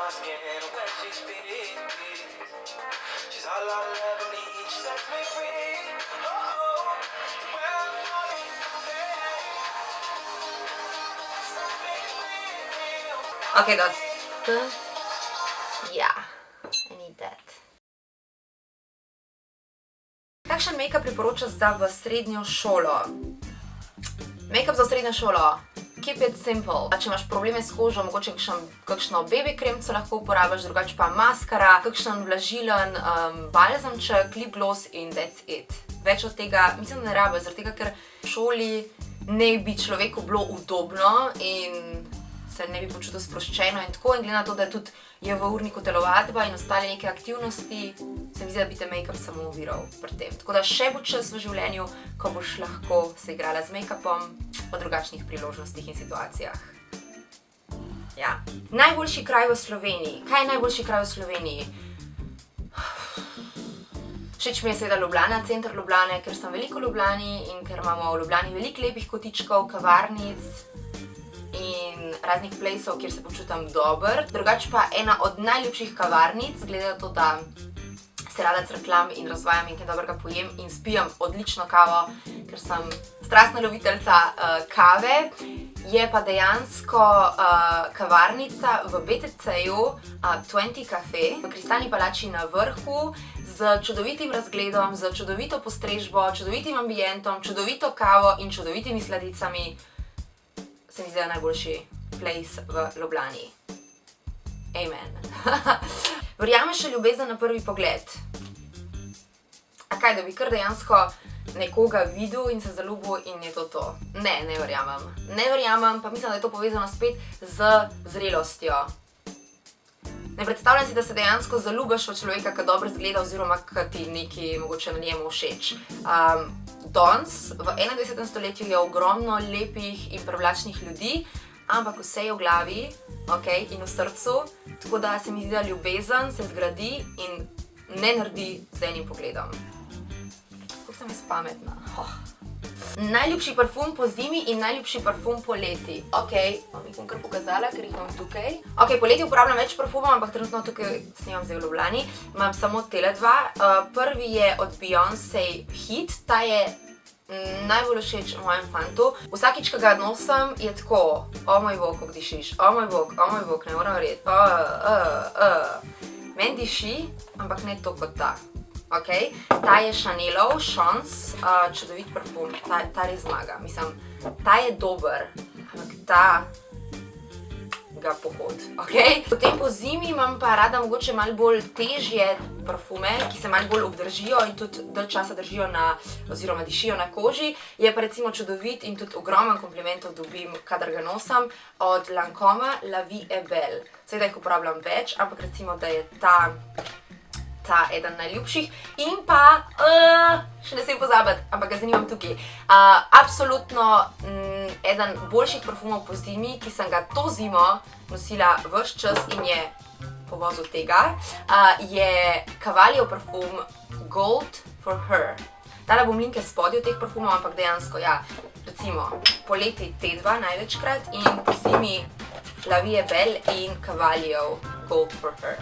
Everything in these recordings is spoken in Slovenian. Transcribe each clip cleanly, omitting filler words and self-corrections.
my skin when she speaks. She's all I'll ever need. She sets me free. Oh, well, Okay, dosti. Ja, I need that. Kakšen make-up priporočaš za v srednjo šolo? Make-up za srednjo šolo. Keep it simple. Če imaš probleme s kožo, mogoče kakšno baby kremco lahko uporabiš, drugače pa maskara, kakšen vlažilen balzamček, lip gloss in that's it. Več od tega mislim, da ne rabiš, zaradi tega, ker v šoli ne bi človeku bilo udobno in se ne bi počutil sproščeno in tako, in glede na to, da tudi je v urniku telovadba in ostale neke aktivnosti, se mi zdi, da bi te make-up samo oviral pri tem. Tako da še bo čas v življenju, ko boš lahko se igrala z make-upom po drugačnih priložnostih in situacijah. Ja. Najboljši kraj v Sloveniji. Kaj je najboljši kraj v Sloveniji? Všeč mi je seveda Ljubljana, center Ljubljane, ker sem veliko v Ljubljani in ker imamo v Ljubljani veliko lepih kotičkov, kavarnic in raznih plesov, kjer se počutim dober. Drugače pa ena od najljubših kavarnic, glede na to, da se rada crkljam in razvajam in kaj dobrega pojem in spijem odlično kavo, ker sem strastna ljubiteljca kave, je pa dejansko kavarnica v BTC-ju 20 Cafe v Kristalni palači na vrhu z čudovitim razgledom, z čudovito postrežbo, čudovitim ambientom, čudovito kavo in čudovitimi sladicami. Se mi zdi najboljši place v Ljubljani. Amen. Verjameš v ljubezen na prvi pogled? A kaj, da bi kar dejansko nekoga videl in se zaljubil in je to? Ne, ne verjamem. Ne verjamem, pa mislim, da je to povezano spet z zrelostjo. Ne predstavljam si, da se dejansko zaljubiš v človeka, ki dobro izgleda oziroma ki ti nekaj mogoče na njemu všeč. Danes, v 21. stoletju je ogromno lepih in privlačnih ljudi, ampak vse je v glavi, in v srcu, tako da se mi zdi, da ljubezen se zgradi in ne naredi z enim pogledom. Kako sem jaz pametna. Najljubši parfum po zimi in najljubši parfum po leti. Vam jih bom kar pokazala, ker jih imam tukaj. Po leti uporabljam več parfumov, ampak trenutno tukaj snemam zdaj v Ljubljani. Imam samo tele dva. Prvi je od Beyoncé Hit, ta je najbolj všeč mojem fantu. Vsakič, ko ga nosim, je tako, o moj bog, kako dišiš, o moj bog, ne moram verjeti, meni diši, ampak ne to kot ta. Ta je Chanelov, Chance, čudovit parfum, ta res zmaga. Mislim, ta je dober, ampak ta ga pohod, Potem po zimi imam pa rada mogoče malo bolj težje parfume, ki se malo bolj obdržijo in tudi dalj časa držijo oziroma dišijo na koži. Je pa recimo čudovit in tudi ogromen komplimentov dobim, kadar ga nosim, od Lancoma La Vie est Belle. Seveda jih uporabljam več, ampak recimo, da je ta eden najljubših. In pa, še ne smem pozabiti, ampak ga zanimam tukaj. Absolutno eden boljših parfumov po zimi, ki sem ga to zimo nosila ves čas in je povozil tega, je Cavallijo parfum Gold for Her. Dala bom linke spodaj od teh parfumov, ampak dejansko, ja, recimo, poleti te dva največkrat in po zimi La Vie est Belle in Cavallijo Gold for Her.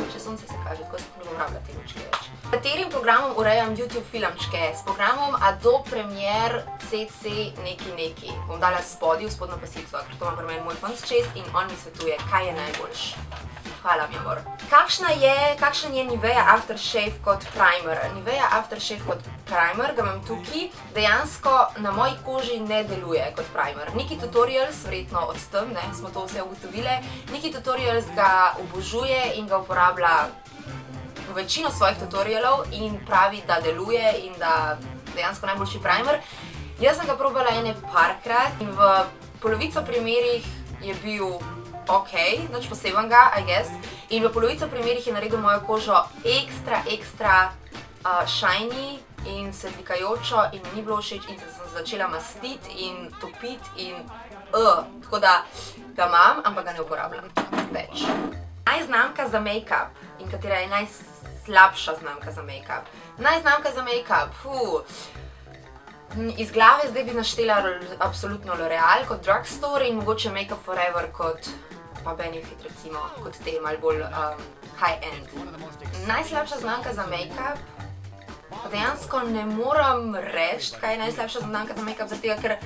Če sonce se kaže, tako se ne bom rabila te lučke več. S katerim programom urejam YouTube filmčke? S programom Adobe Premiere CC neki. Bom dala spodaj v spodnjo pasico, ker to ima pri meni moj fant čez in on mi svetuje, kaj je najboljš. Hvala, mi amor. Kakšen je Nivea Aftershave kot primer? Nivea Aftershave kot primer, ga imam tukaj, dejansko na moji koži ne deluje kot primer. Nikki Tutorials, verjetno od tam, smo to vse ugotovile, Nikki Tutorials ga obožuje in ga uporablja v večino svojih tutorialov in pravi, da deluje in da dejansko najboljši primer. Jaz sem ga probala ene parkrat in v polovico primerih je bil nič posebenega, I guess. In v polovico primerih je naredil mojo kožo ekstra shiny in svetlikajočo in mi ni bilo všeč in sem začela mastiti in topiti in tako da ga imam, ampak ga ne uporabljam več. Najznamka za make-up in katera je najslabša znamka za make-up. Najznamka za make-up, iz glave zdaj bi naštela absolutno L'Oreal kot drugstore in mogoče Make Up For Ever kot pa Benefit recimo, kot te malo bolj high-end. Najslabša znamka za make-up? Pa dejansko ne moram reči, kaj je najslabša znamka za make-up, zaradi tega, ker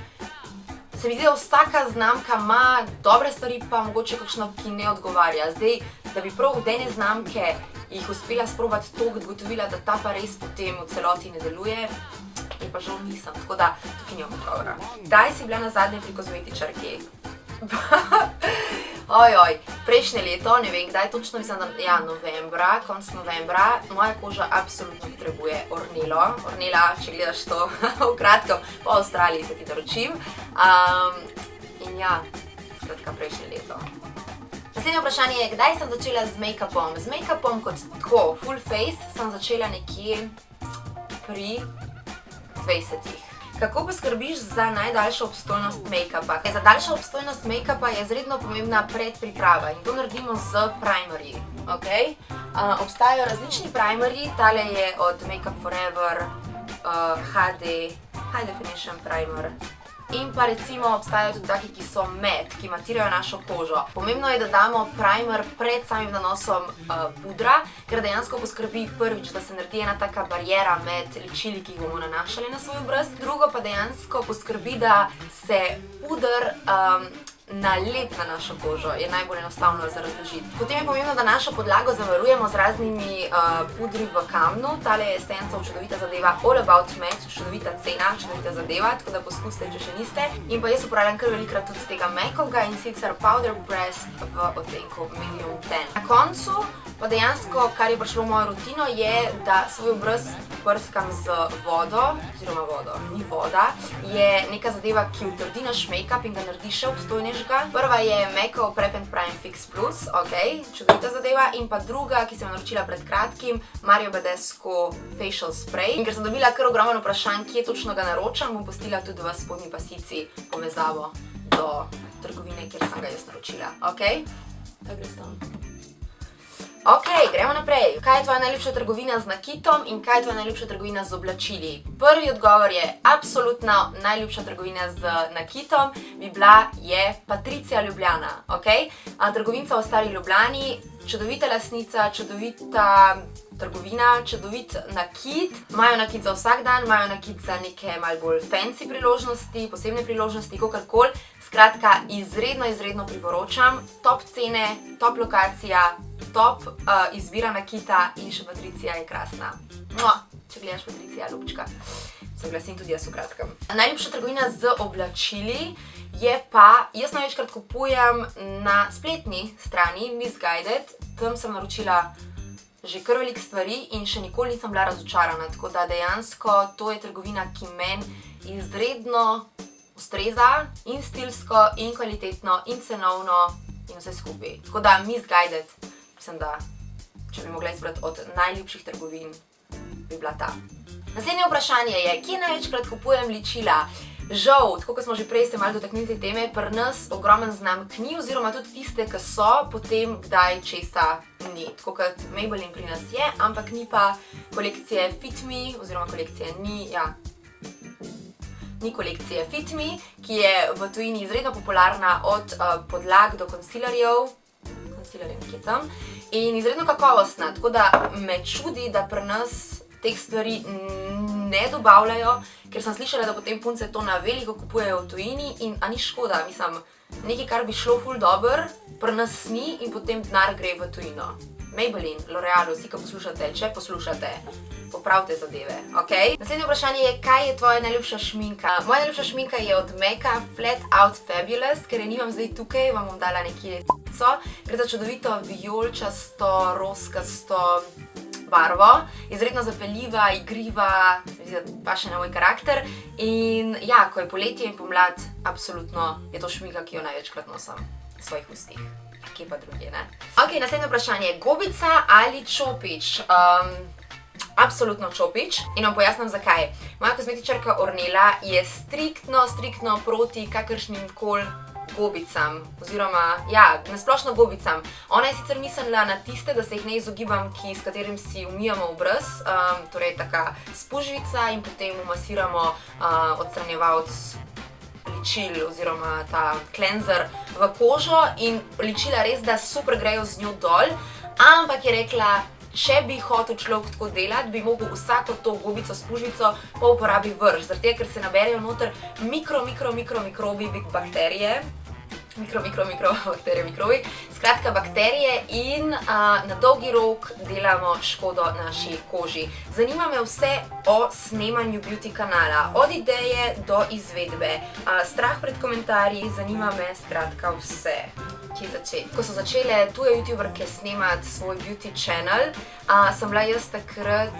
se mi zdi, da vsaka znamka ima dobre stvari, pa mogoče kakšno, ki ne odgovarja. Zdaj, da bi prav od ene znamke jih uspela sprobati toliko, ugotovila, da ta pa res potem v celoti ne deluje, je pa žal nisem, tako da tukaj nimam odgovora. Kdaj si bila nazadnje pri kozmetičarki? Prejšnje leto, ne vem kdaj točno, mislim, da novembra, konc novembra, moja koža absolutno potrebuje Ornelo. Ornela, če gledaš to v kratkem, po Avstraliji se ti naročim. In ja, skratka prejšnje leto. Naslednje vprašanje je, kdaj sem začela z make-upom? Z make-upom kot tako, full face, sem začela nekje pri 20-ih. Kako poskrbiš za najdaljšo obstojnost make-upa? Za daljšo obstojnost make-upa je izredno pomembna predpriprava in to naredimo z primerji. Obstajajo različni primerji, tale je od Make Up Forever HD High Definition Primer. In pa recimo obstajajo tudi taki, ki so matte, ki matirajo našo kožo. Pomembno je, da damo primer pred samim nanosom pudra, ker dejansko poskrbi prvič, da se naredi ena taka barijera med ličili, ki jih bomo nanašali na svoj obraz. Drugo pa dejansko poskrbi, da se puder nalep na našo kožo, je najbolj enostavno za razložiti. Potem je pomembno, da našo podlago zavarujemo z raznimi pudri v kamnu. Tale je Essential čudovita zadeva All About Match, čudovita cena, čudovita zadeva, tako da poskusite, če še niste. In pa jaz uporabljam kar velikrat tudi tega Mac-ovga in sicer Powder Pressed v odtenku Medium 10. Na koncu pa dejansko, kar je prišlo v mojo rutino, je, da svoj obraz prskam z vodo, oziroma vodo, ni voda, je neka zadeva, ki utrdi naš make-up in ga naredi še obstojnejšega. Prva je Macov Prep and Prime Fix Plus, čudovita zadeva, in pa druga, ki sem jo naročila pred kratkim, Mario Badescu Facial Spray. In ker sem dobila kar ogromno vprašanj, kje točno ga naročam, bom pustila tudi v spodnji pasici povezavo do trgovine, kjer sem ga jaz naročila. Tako gre tam. Gremo naprej. Kaj je tvoja najljubša trgovina z nakitom in kaj je tvoja najljubša trgovina z oblačili? Prvi odgovor je absolutno najljubša trgovina z nakitom je Patricia Ljubljana. Trgovinca v Stari Ljubljani, čudovita lastnica, čudovita trgovina, čudovit nakit. Imajo nakit za vsak dan, imajo nakit za neke malo bolj fancy priložnosti, posebne priložnosti, kakorkoli. Skratka, izredno priporočam. Top cene, top lokacija, top izbira nakita in še Patricia je krasna. Če gledaš Patricia, ljubčka. Se oglasim tudi jaz v kratkem. Najljubša trgovina z oblačili je pa, jaz največkrat kupujem na spletni strani Missguided. Tam sem naročila že kar veliko stvari in še nikoli nisem bila razočarana, tako da dejansko to je trgovina, ki meni izredno ustreza in stilsko, in kvalitetno, in cenovno, in vse skupaj. Tako da Missguided, mislim, da če bi mogla izbrati od najljubših trgovin, bi bila ta. Naslednje vprašanje je, kje največkrat kupujem ličila? Žal, tako kot smo že prej se malo dotaknili te teme, pri nas ogromen znamk ni, oziroma tudi tiste, ki so, potem kdaj česa ni. Tako kot Maybelline pri nas je, ampak ni pa kolekcije Fit Me, oziroma kolekcije ni kolekcije Fit Me, ki je v tujini izredno popularna od podlag do konsilerjev, konsilerje nekje tam, in izredno kakovostna, tako da me čudi, da pri nas teh stvari ne dobavljajo, ker sem slišala, da potem punce to na veliko kupujejo v tujini in a ni škoda, mislim, nekaj, kar bi šlo ful dober, pri nas ni in potem denar gre v tujino. Maybelline, L'Oreal, vsi, ki poslušate, če poslušate, popravite zadeve, Naslednje vprašanje je, kaj je tvoja najljubša šminka? Moja najljubša šminka je od Maca Flat Out Fabulous, ker je nimam zdaj tukaj, vam bom dala nekje gre za čudovito vijolčasto, roskasto barvo, izredno zapeljiva, igriva, pa še na moj karakter. In ja, ko je poletje in pomlad, absolutno je to šminka, ki jo največkrat nosim v svojih ustih. Kje pa druge, ne? Naslednje vprašanje. Gobica ali čopič? Absolutno čopič in vam pojasnim zakaj. Moja kozmetičarka Ornela je striktno proti kakršnim koli gobicam, oziroma, nasplošno gobicam. Ona je sicer mislila na tiste, da se jih ne izogibam, s katerim si umijamo obraz, torej taka spužvica in potem umasiramo odstranjevalc ličil oziroma ta cleanser v kožo in ličila res, da super grejo z njo dol, ampak je rekla, če bi hotel človek tako delati, bi mogel vsako to gobico s pužvico po uporabi vrš, zaradi tega, ker se naberejo noter mikrobi bakterije, mikrobi, skratka bakterije in na dolgi rok delamo škodo naši koži. Zanima me vse o snemanju beauty kanala, od ideje do izvedbe, strah pred komentarji, zanima me skratka vse. Kje začeti? Ko so začele tuje youtuberke snemati svoj beauty channel, sem bila jaz takrat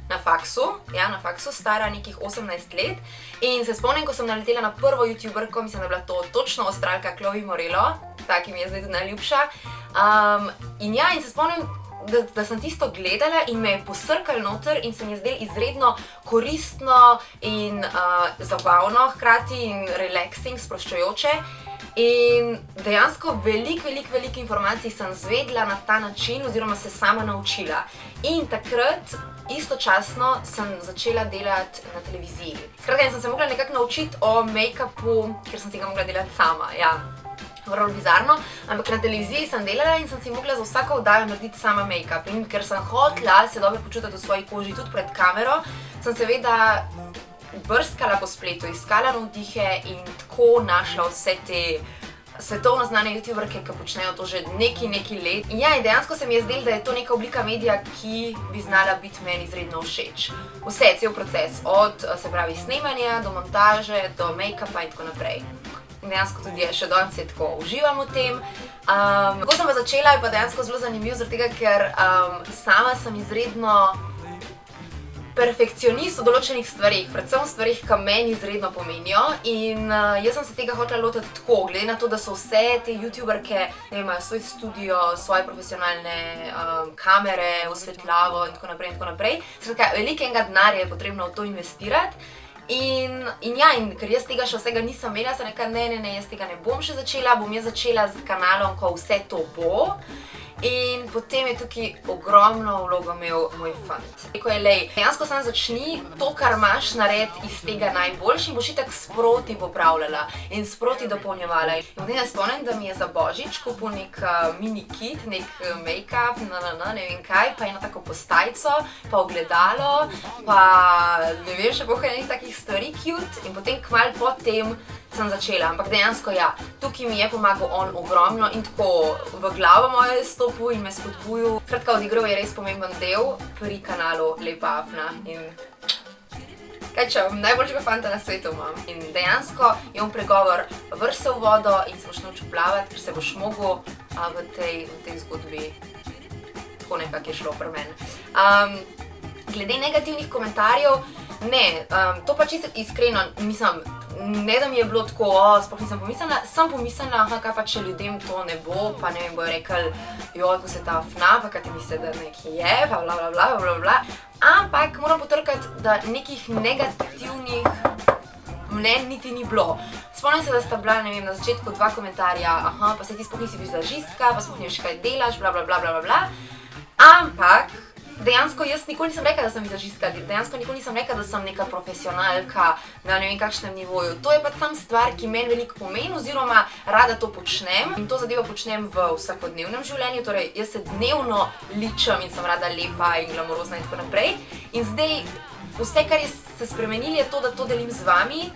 na faksu, stara nekih 18 let in se spomnim, ko sem naletela na prvo youtuberko, mislim, da je bila to točno Avstralka Chloe Morello, ta, ki mi je zdaj tudi najljubša. In se spomnim, da sem tisto gledala in me je posrkal noter in se mi je zdelo izredno koristno in zabavno hkrati in relaxing, sproščujoče. In dejansko veliko informacij sem zvedla na ta način oziroma se sama naučila. In takrat istočasno sem začela delati na televiziji. Skratka, sem se mogla nekako naučiti o make-upu, ker sem si ga mogla delati sama, ja. Vrlo bizarno, ampak na televiziji sem delala in sem si mogla za vsako oddajo narediti sama make-up. In ker sem hotela se dobro počutiti v svoji koži tudi pred kamero, sem seveda brskala po spletu, iskala navdihe in tako našla vse te svetovno znane youtuberke, ki počnejo to že nekaj let. In dejansko se mi je zdelo, da je to neka oblika medija, ki bi znala biti meni izredno všeč. Vse, cel proces, od se pravi snemanja, do montaže, do make-upa in tako naprej. In dejansko tudi še danes je tako, uživam v tem. Kako sem pa začela, je pa dejansko zelo zanimivo, zaradi tega, ker sama sem izredno perfekcionist v določenih stvarih, predvsem v stvarih, ki meni izredno pomenijo. In jaz sem se tega hotela lotiti tako, glede na to, da so vse te youtuberke, ne vem, imajo svoj studio, svoje profesionalne kamere, osvetljavo in tako naprej. Skratka, velikega denarja je potrebno v to investirati. In ker jaz tega še vsega nisem imela, sem rekla, ne, jaz tega ne bom še začela, bom jaz začela z kanalom, ko vse to bo. In potem je tukaj ogromno vlogo imel moj fant. Rekel je, lej, dejansko sam začni to, kar imaš, narediti iz tega najboljši in boš itak sproti popravljala in sproti dopolnjevala. In potem se spomnim, da mi je za božič kupil nek mini kit, nek make-up, ne vem kaj, pa eno tako postajco, pa ogledalo, pa ne vem še boh enih takih stvari cute in potem kmalu potem sem začela, ampak dejansko tukaj mi je pomagal on ogromno in tako v glavo mojo je stopil in me spodbujal. Skratka, odigral je res pomemben del pri kanalu Lepa Afna in kaj če, najboljšega fanta na svetu imam. In dejansko je on pregovor vrš se v vodo in se boš naučil plavati, ker se boš mogel v tej zgodbi tako nekako je šlo pri meni. Glede negativnih komentarjev, ne, to pa čisto iskreno, mislim, ne da mi je bilo tako, sploh nisem pomislila, sem pomislila, kaj pa če ljudem to ne bo, pa ne vem, bojo rekli, ko se ta Afna, pa kaj ti misli, da nekaj je, pa blablabla. Ampak moram potrkati, da nekih negativnih mnenj niti ni bilo. Spomnim se, da sta bila, ne vem, na začetku 2 komentarja, pa se ti sploh nisi vizažistka, pa sploh ne veš, kaj delaš, blablabla. Ampak dejansko jaz nikoli nisem rekla, da sem vizažistka, dejansko nikoli nisem rekla, da sem neka profesionalka na ne vem kakšnem nivoju. To je pa tam stvar, ki meni veliko pomeni oziroma rada to počnem in to zadevo počnem v vsakodnevnem življenju, torej jaz se dnevno ličem in sem rada lepa in glamurozna in tako naprej. In zdaj vse, kar je se spremenilo, je to, da to delim z vami,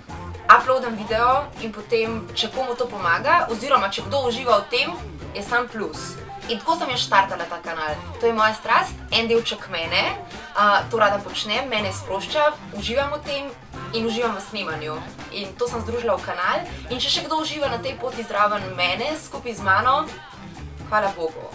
uploadam video in potem, če komu to pomaga oziroma če kdo uživa v tem, je sam plus. In tako sem jaz štartala ta kanal. To je moja strast, en delček mene, to rada počnem, mene sprošča, uživam v tem in uživam v snemanju. In to sem združila v kanal in če še kdo uživa na tej poti zraven mene, skupaj z mano, hvala Bogu.